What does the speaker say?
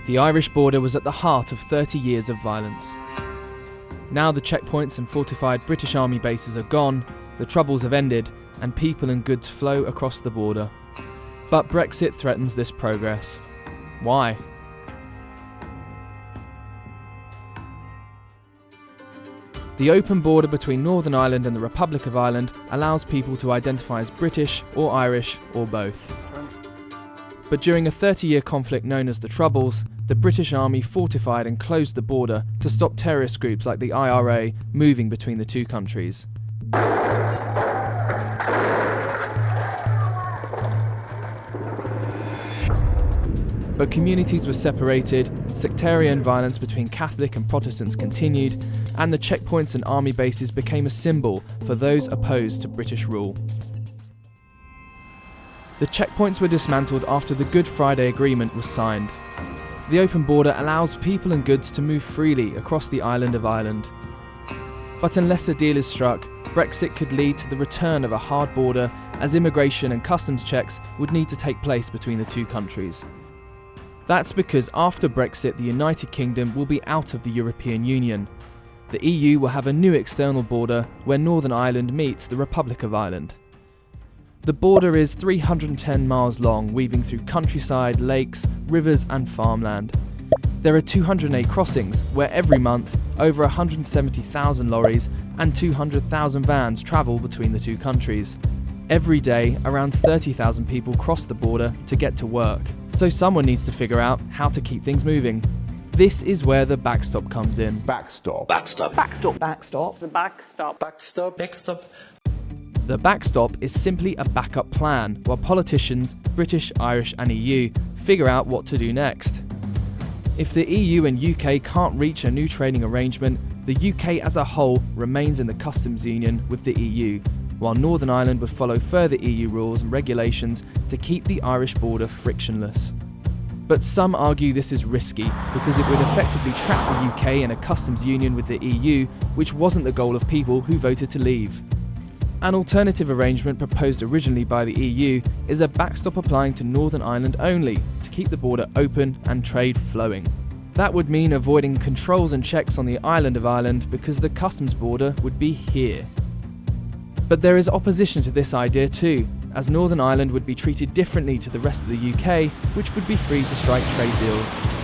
The Irish border was at the heart of 30 years of violence. Now the checkpoints and fortified British Army bases are gone, the Troubles have ended, and people and goods flow across the border. But Brexit threatens this progress. Why? The open border between Northern Ireland and the Republic of Ireland allows people to identify as British or Irish or both. But during a 30-year conflict known as the Troubles, the British Army fortified and closed the border to stop terrorist groups like the IRA moving between the two countries. But communities were separated, sectarian violence between Catholic and Protestants continued, and the checkpoints and army bases became a symbol for those opposed to British rule. The checkpoints were dismantled after the Good Friday Agreement was signed. The open border allows people and goods to move freely across the island of Ireland. But unless a deal is struck, Brexit could lead to the return of a hard border, as immigration and customs checks would need to take place between the two countries. That's because after Brexit, the United Kingdom will be out of the European Union. The EU will have a new external border where Northern Ireland meets the Republic of Ireland. The border is 310 miles long, weaving through countryside, lakes, rivers and farmland. There are 208 crossings, where every month over 170,000 lorries and 200,000 vans travel between the two countries. Every day, around 30,000 people cross the border to get to work. So someone needs to figure out how to keep things moving. This is where the backstop comes in. Backstop. Backstop. Backstop. Backstop. The backstop. Backstop. Backstop. The backstop is simply a backup plan while politicians, British, Irish and EU, figure out what to do next. If the EU and UK can't reach a new trading arrangement, the UK as a whole remains in the customs union with the EU, while Northern Ireland would follow further EU rules and regulations to keep the Irish border frictionless. But some argue this is risky because it would effectively trap the UK in a customs union with the EU, which wasn't the goal of people who voted to leave. An alternative arrangement proposed originally by the EU is a backstop applying to Northern Ireland only to keep the border open and trade flowing. That would mean avoiding controls and checks on the island of Ireland because the customs border would be here. But there is opposition to this idea too, as Northern Ireland would be treated differently to the rest of the UK, which would be free to strike trade deals.